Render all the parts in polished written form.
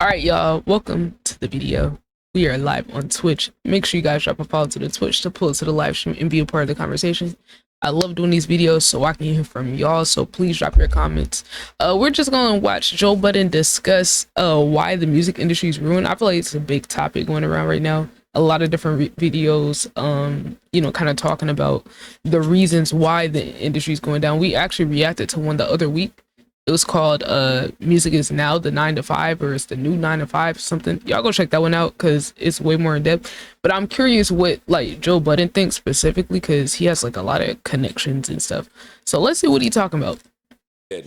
All right, y'all. Welcome to the video. We are live on Twitch. Make sure you guys drop a follow to the Twitch to pull it to the live stream and be a part of the conversation. I love doing these videos so I can hear from y'all. So please drop your comments. We're just gonna watch Joe Budden discuss why the music industry is ruined. I feel like it's a big topic going around right now. A lot of different videos, kind of talking about the reasons why the industry is going down. We actually reacted to one the other week. It was called Music is Now the 9 to 5, or it's the new 9 to 5 something. Y'all go check that one out because it's way more in depth. But I'm curious what like Joe Budden thinks specifically, because he has like a lot of connections and stuff. So let's see what he's talking about. Now,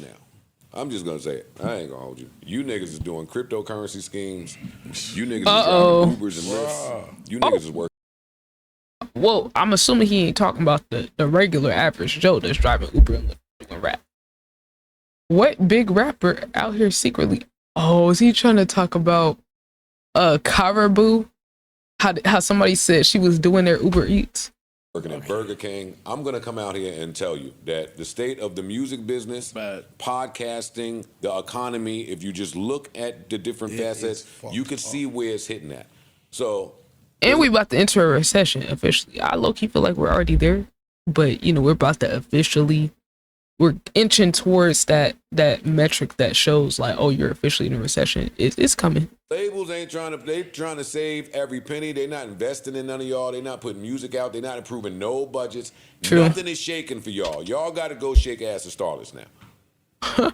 I'm just gonna say it. I ain't gonna hold you. You niggas is doing cryptocurrency schemes. You niggas is driving Ubers and Lyfts. You niggas is working. Well, I'm assuming he ain't talking about the regular average Joe that's driving Uber and Lyft doing rap. What big rapper out here secretly? Oh, is he trying to talk about Caribou? How somebody said she was doing their Uber Eats? Working at Burger King. I'm gonna come out here and tell you that the state of the music business, podcasting, the economy, if you just look at the different facets, you could see where it's hitting at. So, and we about to enter a recession officially. I low-key feel like we're already there, but we're about to officially, we're inching towards that metric that shows like, oh, you're officially in a recession. It's coming. Labels ain't they trying to save every penny. They're not investing in none of y'all. They're not putting music out. They're not improving no budgets. True. Nothing is shaking for y'all. Y'all got to go shake ass and Starlets now.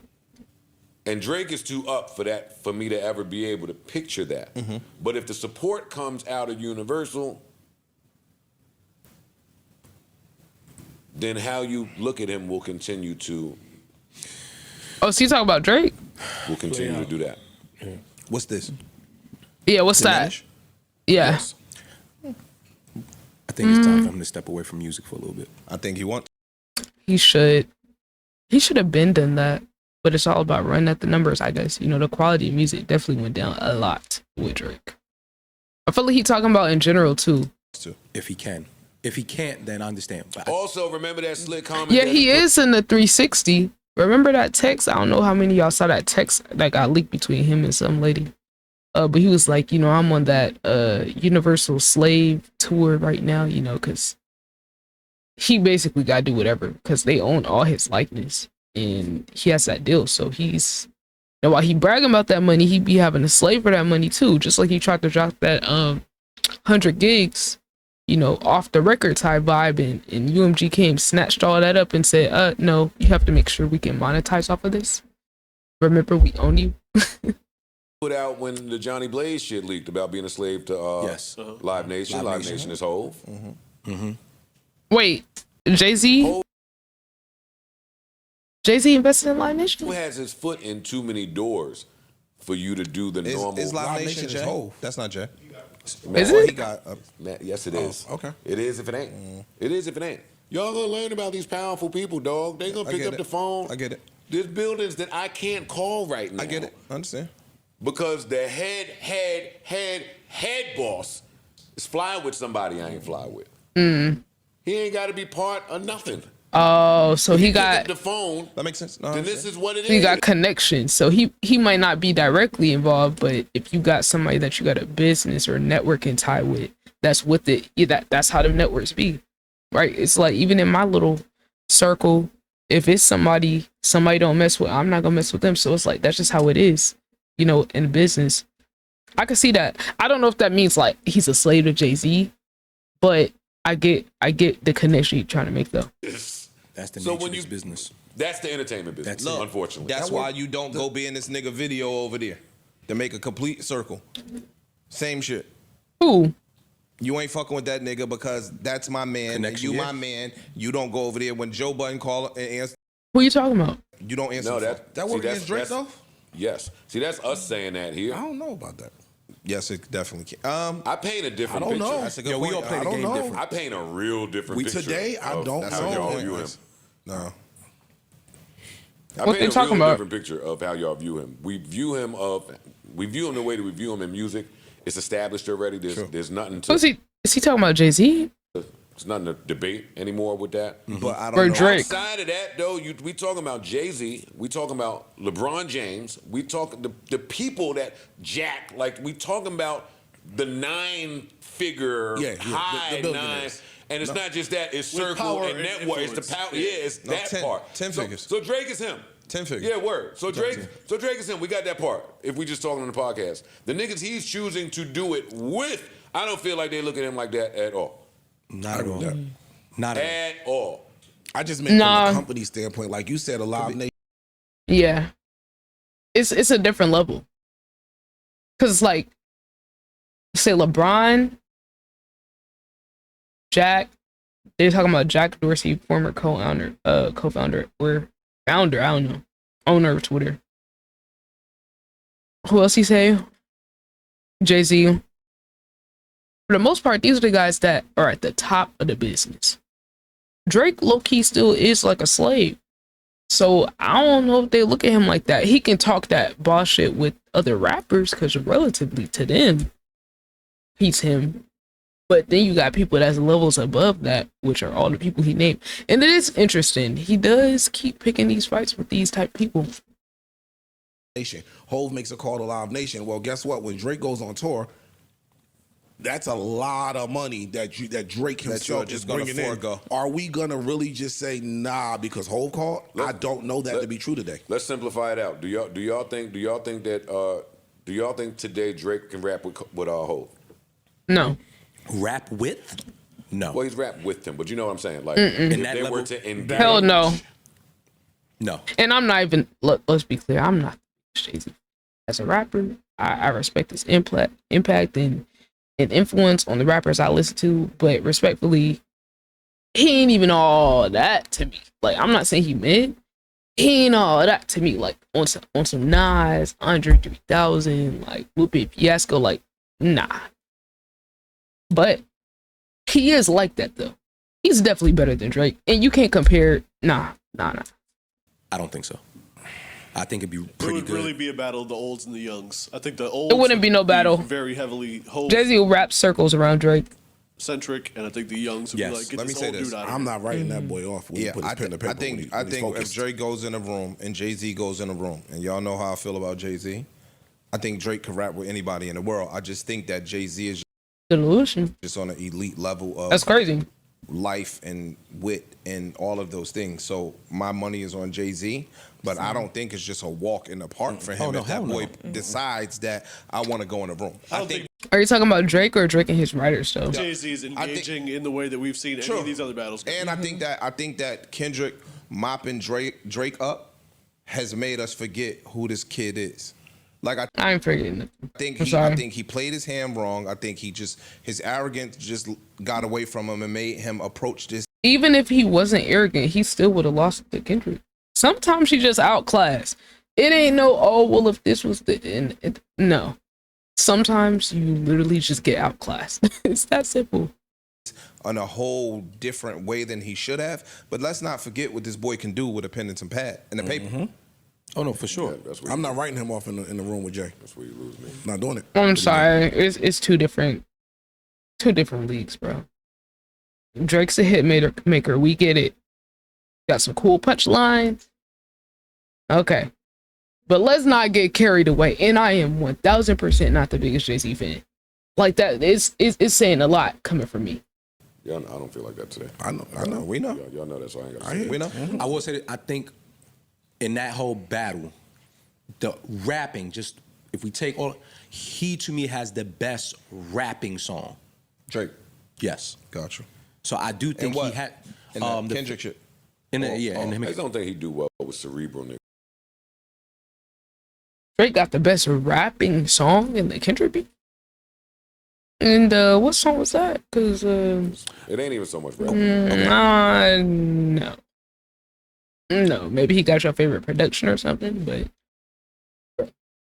And Drake is too up for that, for me to ever be able to picture that. But if the support comes out of Universal, then how you look at him will continue to. Oh, so you talking about Drake? Will continue to do that. What's this? Yeah, what's that? Yeah. Yes. I think it's time for him to step away from music for a little bit. I think he wants. He should have been done that, but it's all about running at the numbers, I guess. The quality of music definitely went down a lot with Drake. I feel like he's talking about in general too. If he can. If he can't, then I understand. But Also, remember that slick comment? Yeah, he is in the 360. Remember that text? I don't know how many of y'all saw that text that got leaked between him and some lady. But he was like, I'm on that Universal Slave tour right now, because he basically got to do whatever because they own all his likeness and he has that deal. So while he bragging about that money, he be having to slave for that money too. Just like he tried to drop that 100 gigs, off the record type vibe, and UMG came, snatched all that up and said, no, you have to make sure we can monetize off of this. Remember, we own you. Put out when the Johnny Blaze shit leaked about being a slave to Live Nation. Live Nation is whole. Wait, Jay-Z invested in Live Nation? Who has his foot in too many doors for you to do the normal? Is Live Nation is whole? That's not Jay. Is it? He got yes, it is. Okay. It is if it ain't. It is if it ain't. Y'all gonna learn about these powerful people, dog. They gonna pick up the phone. I get it. There's buildings that I can't call right now. I get it. I understand. Because the head boss is fly with somebody I ain't fly with. He ain't got to be part of nothing. Oh, so he got the phone. That makes sense. No, then this is what it is. He got connections, so he might not be directly involved, but if you got somebody that you got a business or networking tie with, that's with it. Yeah, that's how the networks be, right? It's like even in my little circle, if it's somebody don't mess with, I'm not gonna mess with them. So it's like that's just how it is, in business. I can see that. I don't know if that means like he's a slave to Jay-Z, but I get the connection you're trying to make though. That's the nature of this business. That's the entertainment business, unfortunately. That's why you don't go be in this nigga video over there to make a complete circle. Same shit. Who? You ain't fucking with that nigga because that's my man. And you my man. You don't go over there when Joe Budden call and answer. Who you talking about? You don't answer. No, that work against Drake though? Yes. See, that's us saying that here. I don't know about that. Yes, it definitely can. I paint a different I don't picture. know. That's a good point. We all play the game different. I paint a real different picture. Today, I don't know how y'all view him. No. What they talking about? Different picture of how y'all view him. We view him the way that we view him in music. It's established already. There's nothing to. Is he talking about Jay-Z? It's nothing to debate anymore with that. But I don't For know. Drake. Outside of that, though, we talking about Jay-Z. We talking about LeBron James. We talking the people that jack. Like we talking about the 9-figure high the nine. And it's not just that. It's circle and network. It's the power. Yeah, it's that 10, part. 10 figures. So Drake is him. 10 figures. Yeah, word. So Drake is him. We got that part. If we just talking on the podcast, the niggas he's choosing to do it with, I don't feel like they look at him like that at all. Not at all. Not at all. I just meant from a company standpoint, like you said, a Live Nation. Yeah, it's a different level. Cause it's like, say LeBron, Jack. They're talking about Jack Dorsey, former co-founder, or founder. I don't know, owner of Twitter. Who else he say? Jay-Z. For the most part, these are the guys that are at the top of the business. Drake low-key still is like a slave. So I don't know if they look at him like that. He can talk that boss shit with other rappers because relatively to them, he's him. But then you got people that's levels above that, which are all the people he named. And it is interesting. He does keep picking these fights with these type of people. Nation. Hove makes a call to Live Nation. Well, guess what? When Drake goes on tour, that's a lot of money that Drake himself is bringing in. Are we gonna really just say nah because Hove called? I don't know that to be true today. Let's simplify it out. Do y'all think today Drake can rap with Hov? No. Rap with? No. Well, he's rapped with him, but you know what I'm saying. Like if they were to engage. Hell no. No. And I'm not even. Let's be clear. I'm not Jay-Z as a rapper. I respect his impact and influence on the rappers I listen to, but respectfully, he ain't even all that to me. Like, I'm not saying he mid. He ain't all that to me. Like, on some Nas, Andre 3000, like Lupe Fiasco, like, nah. But he is like that though. He's definitely better than Drake, and you can't compare. Nah. I don't think so. I think it'd be pretty good. It would really be a battle of the olds and the youngs. I think the olds. It wouldn't be no battle. Very heavily Jay-Z will wrap circles around Drake. Centric, and I think the youngs would be like, get Let me this say old this. dude out of I'm here. not writing that boy off. When he put his pen to paper I think if Drake goes in a room and Jay-Z goes in a room, and y'all know how I feel about Jay-Z, I think Drake can rap with anybody in the world. I just think that Jay-Z is Delusion. just on an elite level of That's crazy. life and wit and all of those things. So my money is on Jay-Z, but I don't think it's just a walk in the park for him if that boy decides that I want to go in a room. I think Are you talking about Drake or Drake and his writers though? Jay-Z is engaging in the way that we've seen any of these other battles. And I think that Kendrick mopping Drake up has made us forget who this kid is. Like I ain't forgetting it. I think he played his hand wrong. I think his arrogance just got away from him and made him approach this. Even if he wasn't arrogant, he still would have lost to Kendrick. Sometimes he just outclassed. It ain't no, oh, well, if this was no. Sometimes you literally just get outclassed. It's that simple. On a whole different way than he should have. But let's not forget what this boy can do with a pen and some pad and a paper. Oh no, for sure. Yeah, I'm not writing him off in the room with Jay. That's where you lose me. Not doing it. I'm sorry. It's two different leagues, bro. Drake's a hit maker. We get it. Got some cool punchlines. Okay. But let's not get carried away. And I am 1000% not the biggest Jay-Z fan. Like that, it's saying a lot coming from me. Yeah, I don't feel like that today. I know. We know. Y'all know that, so I ain't got to say We know. I will say that I think in that whole battle, the rapping, just if we take all, he to me has the best rapping song. Drake. Yes. Gotcha. So I do think he had the Kendrick shit. In the, I just don't think he do well with cerebral niggas. Drake got the best rapping song in the Kendrick beat. And what song was that? Because it ain't even so much rap. No, maybe he got your favorite production or something, but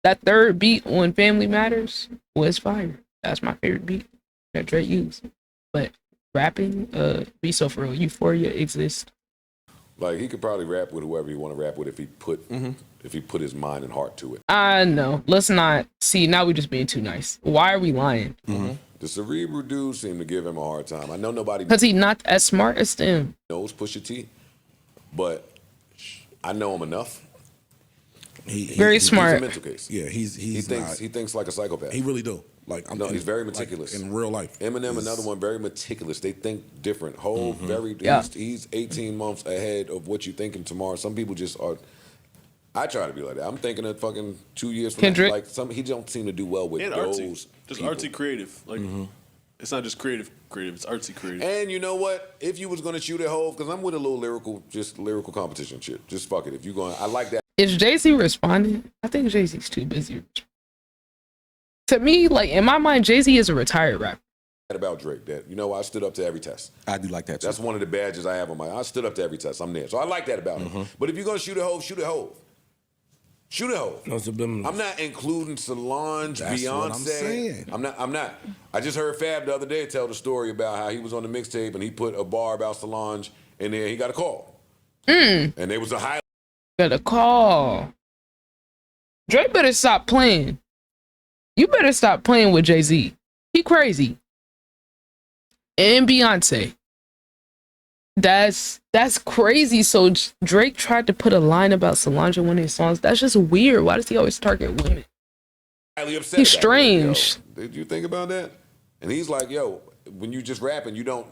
that third beat on Family Matters was fire. That's my favorite beat that Drake used. But rapping, Be So For Real, Euphoria exists. Like he could probably rap with whoever he want to rap with if he put his mind and heart to it. I know. Let's not see. Now we're just being too nice. Why are we lying? The cerebral dudes seem to give him a hard time. I know nobody because he's not as smart as them. knows Pusha T, but I know him enough. Very smart. He's a mental case. Yeah, he thinks like a psychopath. He really do. Like he's very meticulous in real life. Eminem, another one, very meticulous. They think different. Whole very. Yeah. He's 18 months ahead of what you thinking tomorrow. Some people just are. I try to be like that. I'm thinking of fucking 2 years from now. Like he don't seem to do well with and those. Artsy. Just artsy creative. Like it's not just creative. It's artsy creative. And you know what? If you was gonna shoot at Hove, because I'm with a little lyrical competition shit. Just fuck it. If you going, I like that. Is Jay-Z responding? I think Jay-Z's too busy. To me, like in my mind, Jay-Z is a retired rapper. About Drake, that I stood up to every test. I do like that too. That's one of the badges I have on I stood up to every test. I'm there, so I like that about him. But if you're gonna shoot at Hove, shoot at Hove. Shoot at Hove. No subliminals. I'm not including Solange, That's Beyonce. what I'm saying. I'm not. I just heard Fab the other day tell the story about how he was on the mixtape and he put a bar about Solange, and then he got a call. And there was a high. Got a call. Drake better stop playing. You better stop playing with Jay-Z. He crazy. And Beyonce. That's crazy. So Drake tried to put a line about Solange in one of his songs. That's just weird. Why does he always target women? Highly upset. He's strange. Did you think about that? And he's like, yo, when you just rapping, you don't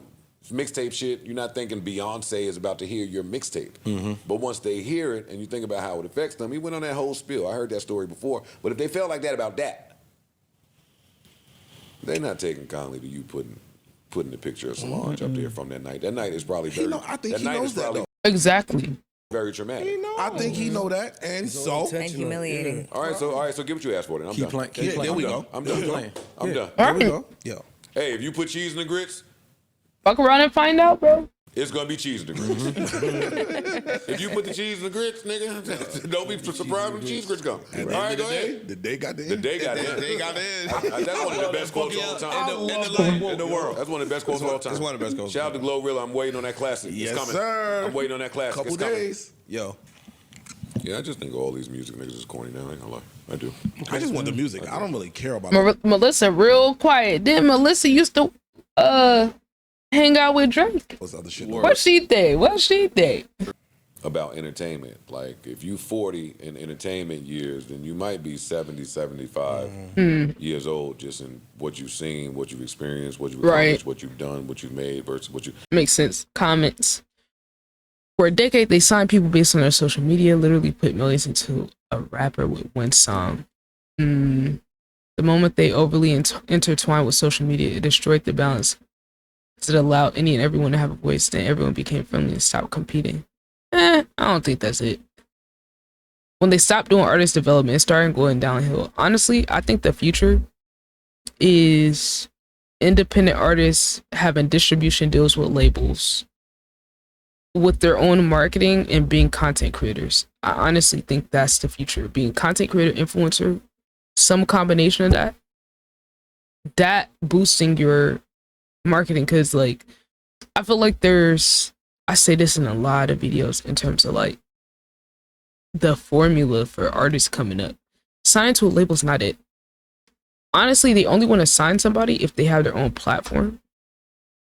mixtape shit. You're not thinking Beyonce is about to hear your mixtape. But once they hear it and you think about how it affects them, he went on that whole spiel. I heard that story before. But if they felt like that about that, they're not taking kindly to you putting the picture of Solange up there from that night. That night is probably very. I think he knows that though. Exactly. Very traumatic. I think he know that, and so And humiliating. All right, so get what you asked for then. I'm done. Playing. Yeah, there we go. I'm done. I'm done. There we go. Yeah. Hey, if you put cheese in the grits, Fuck around and find out, bro. it's gonna be cheese in the grits. If you put the cheese in the grits, nigga, don't be surprised when the cheese grits come. All right, go ahead. The day got in. The day got in. They got in. That's one of the best quotes of all time. In the world. That's one of the best quotes of all time. It's one of the best quotes. Shout out to Glorilla. I'm waiting on that classic. Yes, it's coming. sir. I'm waiting on that classic. Couple it's coming. days. Yo. Yeah, I just think all these music niggas is corny now. I ain't gonna lie. I do. I just want the music. I don't really care about it. Melissa, real quiet. Then Melissa used to hang out with Drake. What's other shit? What she think? About entertainment. Like, if you 40 in entertainment years, then you might be 70, 75 years old just in what you've seen, what you've experienced, what you've accomplished, what you've done, what you've made versus what you... Makes sense. Comments. For a decade, they signed people based on their social media, literally put millions into a rapper with one song. The moment they overly intertwined with social media, it destroyed the balance. It allowed any and everyone to have a voice, then everyone became friendly and stopped competing. I don't think that's it. When they stopped doing artist development, it started going downhill. Honestly, I think the future is independent artists having distribution deals with labels, with their own marketing and being content creators. I honestly think that's the future. Being content creator, influencer, some combination of that boosting your marketing. Cause like, I feel like I say this in a lot of videos in terms of like the formula for artists coming up. Signing to a label's not it. Honestly, they only want to sign somebody if they have their own platform.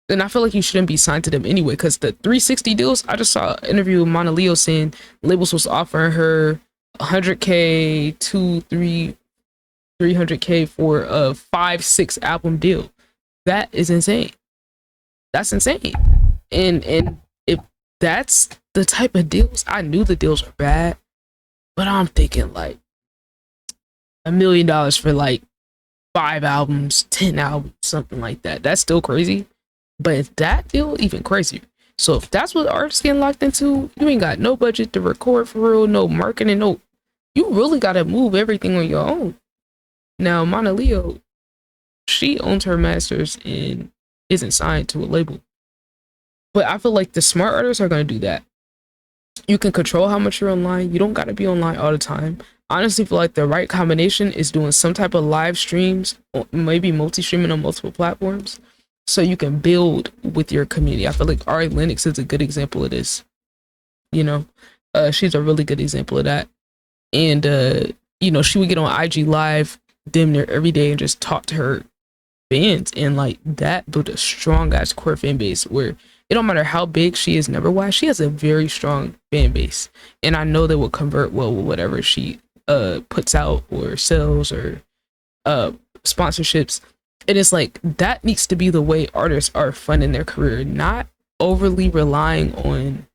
Then I feel like you shouldn't be signed to them anyway, because the 360 deals, I just saw an interview with Mana Leo saying labels was offering her 100K, 300K for a 5-6 album deal. That is insane. That's insane. And if that's the type of deals, I knew the deals were bad, but I'm thinking like $1 million for like 5 albums, 10 albums, something like that. That's still crazy. But if that deal, even crazier. So if that's what artists getting locked into, you ain't got no budget to record for real, no marketing, you really gotta move everything on your own. Now, Mana Leo, she owns her masters and isn't signed to a label. But I feel like the smart artists are gonna do that. You can control how much you're online. You don't gotta be online all the time. Honestly, feel like the right combination is doing some type of live streams, or maybe multi-streaming on multiple platforms, so you can build with your community. I feel like Ari Lennox is a good example of this. She's a really good example of that. And she would get on IG Live damn near every day and just talk to her fans, and like that built a strong ass core fan base where it don't matter how big she is number wise, she has a very strong fan base, and I know they will convert well with whatever she puts out or sells or sponsorships. And it's like that needs to be the way artists are funding their career, not overly relying on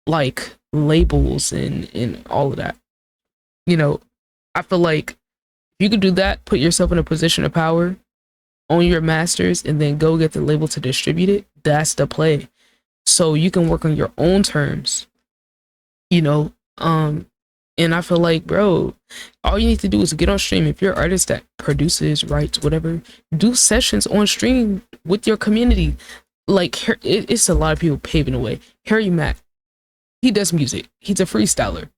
like labels and all of that. You know, I feel like if you could do that, put yourself in a position of power, own your masters, and then go get the label to distribute it, that's the play. So you can work on your own terms, you know. And I feel like, bro, all you need to do is get on stream. If you're an artist that produces, writes, whatever, do sessions on stream with your community. Like, it's a lot of people paving the way. Harry Mack, he does music. He's a freestyler.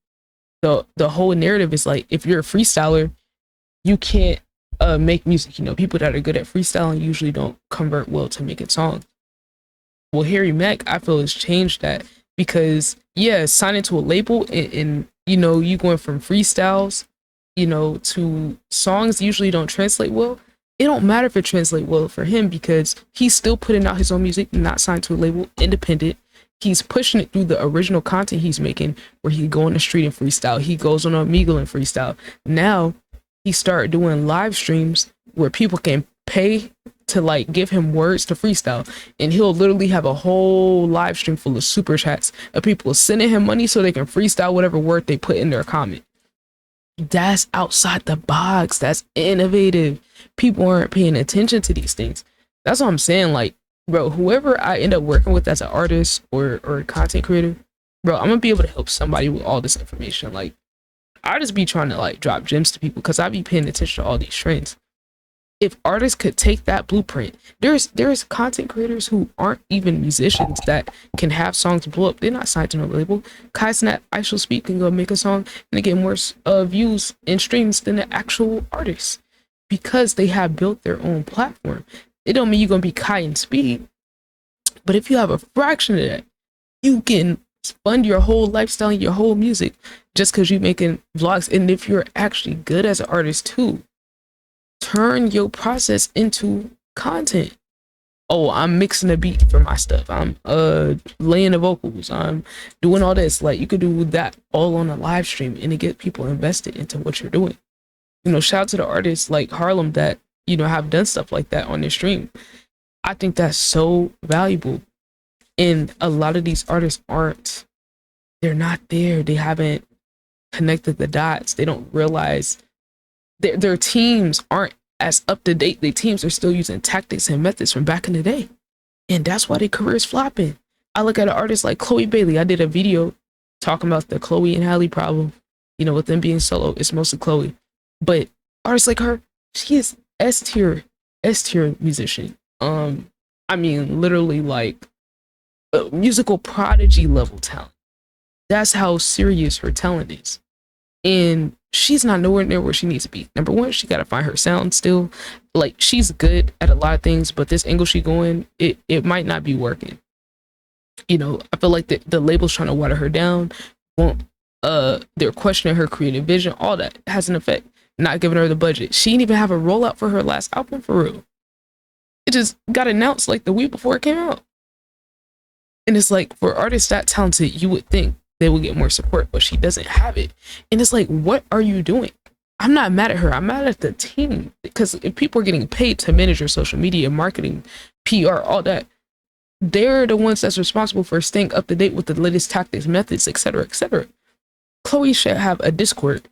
The whole narrative is like, if you're a freestyler, you can't make music. You know, people that are good at freestyling usually don't convert well to making songs. Well, Harry Mack, I feel, has changed that because, yeah, signing to a label and you know, you going from freestyles, you know, to songs usually don't translate well. It don't matter if it translates well for him because he's still putting out his own music, not signed to a label, independent. He's pushing it through the original content he's making where he go on the street and freestyle. He goes on Omegle and freestyle. Now he started doing live streams where people can pay to like give him words to freestyle, and he'll literally have a whole live stream full of super chats of people sending him money so they can freestyle whatever word they put in their comment. That's outside the box. That's innovative. People aren't paying attention to these things. That's what I'm saying. Like, bro, whoever I end up working with as an artist or a content creator, bro, I'm gonna be able to help somebody with all this information. Like, I just be trying to like drop gems to people because I be paying attention to all these trends. If artists could take that blueprint, there's content creators who aren't even musicians that can have songs blow up. They're not signed to no label. Kai Snap, I Shall Speak can go make a song and they get more views and streams than the actual artists because they have built their own platform. It don't mean you're gonna be Kai and Speed, but if you have a fraction of that, you can fund your whole lifestyle and your whole music just because you're making vlogs. And if you're actually good as an artist too, turn your process into content. Oh, I'm mixing a beat for my stuff. I'm laying the vocals. I'm doing all this. Like, you could do that all on a live stream and it get people invested into what you're doing. You know, shout out to the artists like Harlem that, you know, have done stuff like that on their stream. I think that's so valuable. And a lot of these artists they're not there. They haven't connected the dots. They don't realize their teams aren't as up to date. Their teams are still using tactics and methods from back in the day. And that's why their career is flopping. I look at an artist like Chloe Bailey. I did a video talking about the Chloe and Halle problem. You know, with them being solo, it's mostly Chloe. But artists like her, she is S tier musician. I mean, literally like a musical prodigy level talent. That's how serious her talent is. And she's not nowhere near where she needs to be. Number one, she got to find her sound still. Like, she's good at a lot of things, but this angle she going, it might not be working. You know, I feel like the label's trying to water her down. They're questioning her creative vision. All that has an effect. Not giving her the budget. She didn't even have a rollout for her last album for real. It just got announced like the week before it came out. And it's like, for artists that talented, you would think they will get more support, but she doesn't have it. And it's like, what are you doing? I'm not mad at her. I'm mad at the team, because if people are getting paid to manage your social media, marketing, PR, all that, they're the ones that's responsible for staying up to date with the latest tactics, methods, etc., etc. Chloe should have a Discord.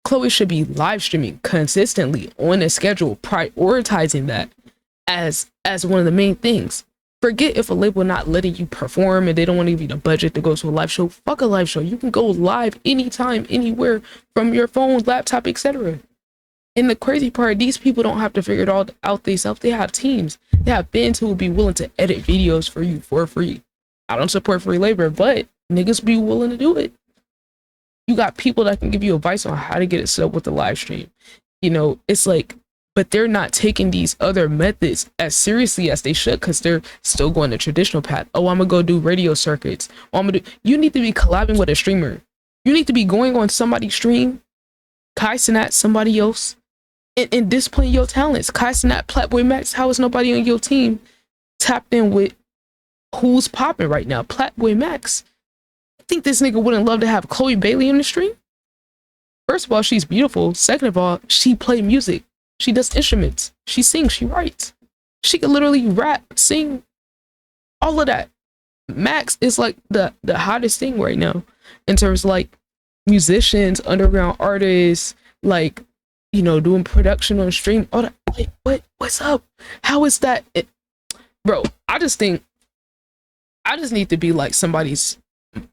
Chloe should be live streaming consistently on a schedule, prioritizing that as one of the main things. Forget if a label not letting you perform and they don't want to give you the budget to go to a live show. Fuck a live show. You can go live anytime, anywhere, from your phone, laptop, etc. And the crazy part, these people don't have to figure it all out themselves. They have teams. They have fans who will be willing to edit videos for you for free. I don't support free labor, but niggas be willing to do it. You got people that can give you advice on how to get it set up with the live stream. You know, it's like, but they're not taking these other methods as seriously as they should, because they're still going the traditional path. Oh, I'm gonna go do radio circuits. Oh, you need to be collabing with a streamer. You need to be going on somebody's stream, Kai Sinat, somebody else, and displaying your talents. Kai Snap, Platboy Max, how is nobody on your team tapped in with who's popping right now? Platboy Max. I think this nigga wouldn't love to have Chloe Bailey in the stream. First of all, she's beautiful. Second of all, she plays music. She does instruments. She sings. She writes. She can literally rap, sing, all of that. Max is like the hottest thing right now in terms of like musicians, underground artists, like, you know, doing production on stream. All that. Like, what's up? How is that? Bro, I just think I just need to be like somebody's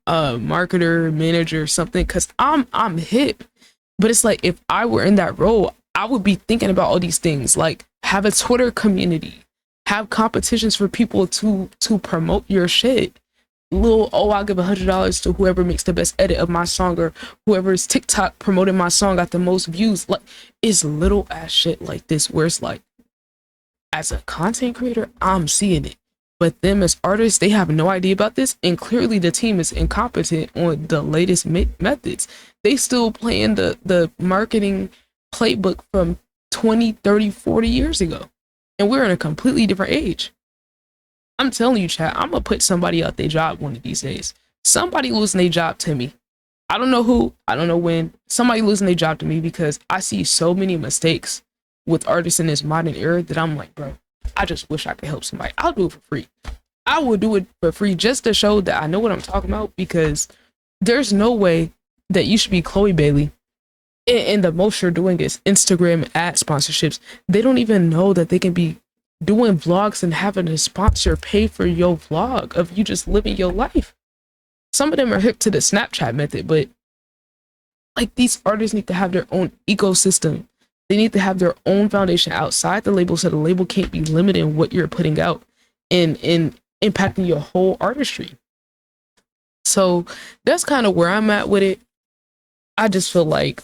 marketer, manager, or something, because I'm hip. But it's like, if I were in that role, I would be thinking about all these things, like have a Twitter community, have competitions for people to promote your shit. I'll give $100 to whoever makes the best edit of my song, or whoever's TikTok promoting my song got the most views. Like, it's little ass shit like this where it's like, as a content creator, I'm seeing it, but them as artists, they have no idea about this, and clearly the team is incompetent on the latest methods. They still playing the marketing playbook from 20, 30, 40 years ago, and we're in a completely different age. I'm telling you, chat, I'm gonna put somebody out their job one of these days. Somebody losing their job to me. I don't know who, I don't know when. Somebody losing their job to me, because I see so many mistakes with artists in this modern era that I'm like, bro, I just wish I could help somebody. I'll do it for free. I will do it for free just to show that I know what I'm talking about, because there's no way that you should be Chloe Bailey and the most you're doing is Instagram ad sponsorships. They don't even know that they can be doing vlogs and having a sponsor pay for your vlog of you just living your life. Some of them are hip to the Snapchat method, but like, these artists need to have their own ecosystem. They need to have their own foundation outside the label, so the label can't be limiting what you're putting out and impacting your whole artistry. So that's kind of where I'm at with it. I just feel like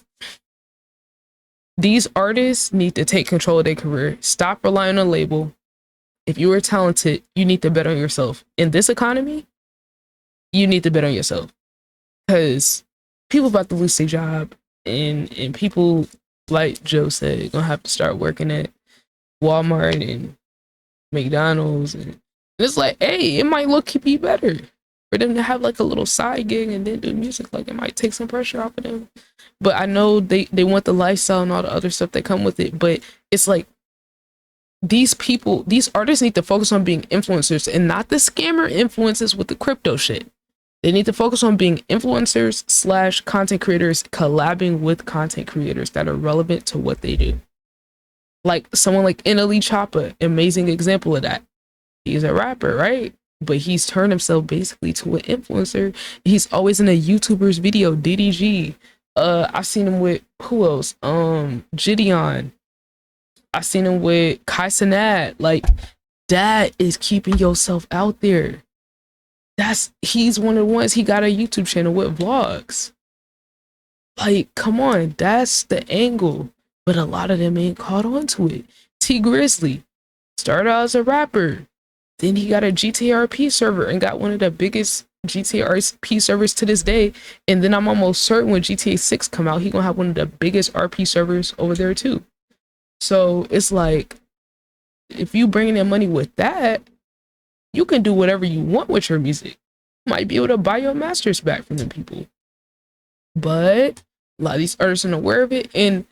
these artists need to take control of their career. Stop relying on a label. If you are talented, you need to bet on yourself. In this economy, you need to bet on yourself, because people about to lose their job, and people, like Joe said, gonna have to start working at Walmart and McDonald's, and it's like, hey, it might look be better for them to have like a little side gig and then do music. Like, it might take some pressure off of them. But I know they want the lifestyle and all the other stuff that come with it. But it's like, these artists need to focus on being influencers and not the scammer influencers with the crypto shit. They need to focus on being influencers / content creators, collabing with content creators that are relevant to what they do. Like someone like NLE Choppa, amazing example of that. He's a rapper, right? But he's turned himself basically to an influencer. He's always in a YouTuber's video, DDG. I've seen him with, who else? Gideon. I've seen him with Kai Cenat. Like, that is keeping yourself out there. He's one of the ones, he got a YouTube channel with vlogs. Like, come on, that's the angle. But a lot of them ain't caught on to it. T Grizzly started out as a rapper. Then he got a GTRP server and got one of the biggest GTRP servers to this day. And then I'm almost certain when GTA 6 come out, he gonna have one of the biggest RP servers over there too. So it's like, if you bringing in money with that, you can do whatever you want with your music. You might be able to buy your masters back from them people. But a lot of these artists aren't aware of it. And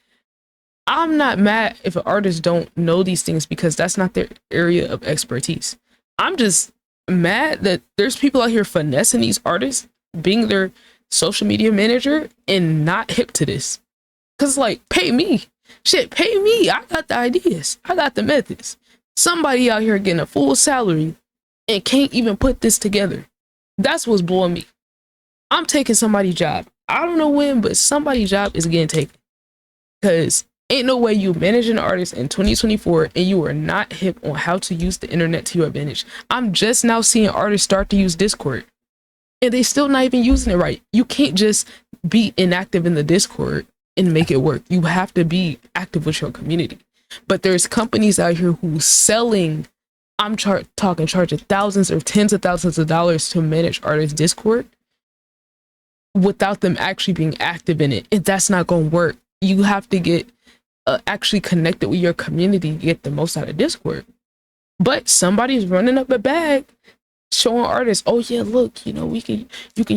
I'm not mad if an artist don't know these things, because that's not their area of expertise. I'm just mad that there's people out here finessing these artists, being their social media manager, and not hip to this. Because, like, pay me. Shit, pay me. I got the ideas. I got the methods. Somebody out here getting a full salary and can't even put this together. That's what's blowing me. I'm taking somebody's job. I don't know when, but somebody's job is getting taken. Because ain't no way you manage an artist in 2024 and you are not hip on how to use the internet to your advantage. I'm just now seeing artists start to use Discord, and they still not even using it right. You can't just be inactive in the Discord and make it work. You have to be active with your community. But there's companies out here who selling, I'm charging thousands or tens of thousands of dollars to manage artists' Discord without them actually being active in it. And that's not going to work. You have to get actually connected with your community, get the most out of Discord. But somebody's running up a bag, showing artists, oh yeah, look, you know, you can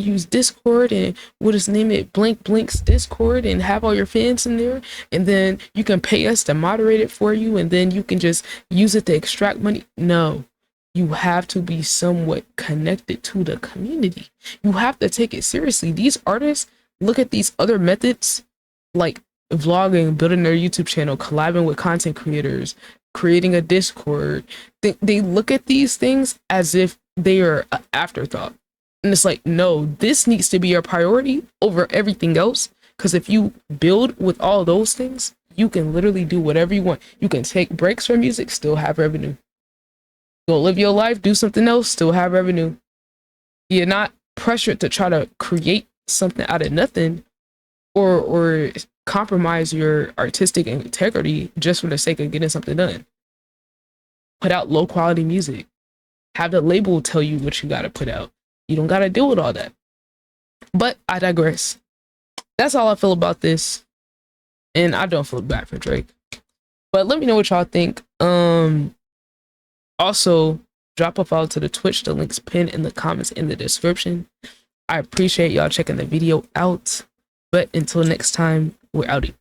use Discord and we'll just name it Blank Blink's Discord and have all your fans in there, and then you can pay us to moderate it for you, and then you can just use it to extract money. No, you have to be somewhat connected to the community. You have to take it seriously. These artists look at these other methods like vlogging, building their YouTube channel, collabing with content creators, creating a Discord. They look at these things as if they are an afterthought. And it's like, no, this needs to be your priority over everything else. Because if you build with all those things, you can literally do whatever you want. You can take breaks from music, still have revenue. Go live your life, do something else, still have revenue. You're not pressured to try to create something out of nothing or compromise your artistic integrity just for the sake of getting something done. Put out low quality music. Have the label tell you what you gotta put out. You don't gotta deal with all that. But I digress. That's all I feel about this. And I don't feel bad for Drake. But let me know what y'all think. Also, drop a follow to the Twitch. The link's pinned in the comments in the description. I appreciate y'all checking the video out. But until next time, we're outie.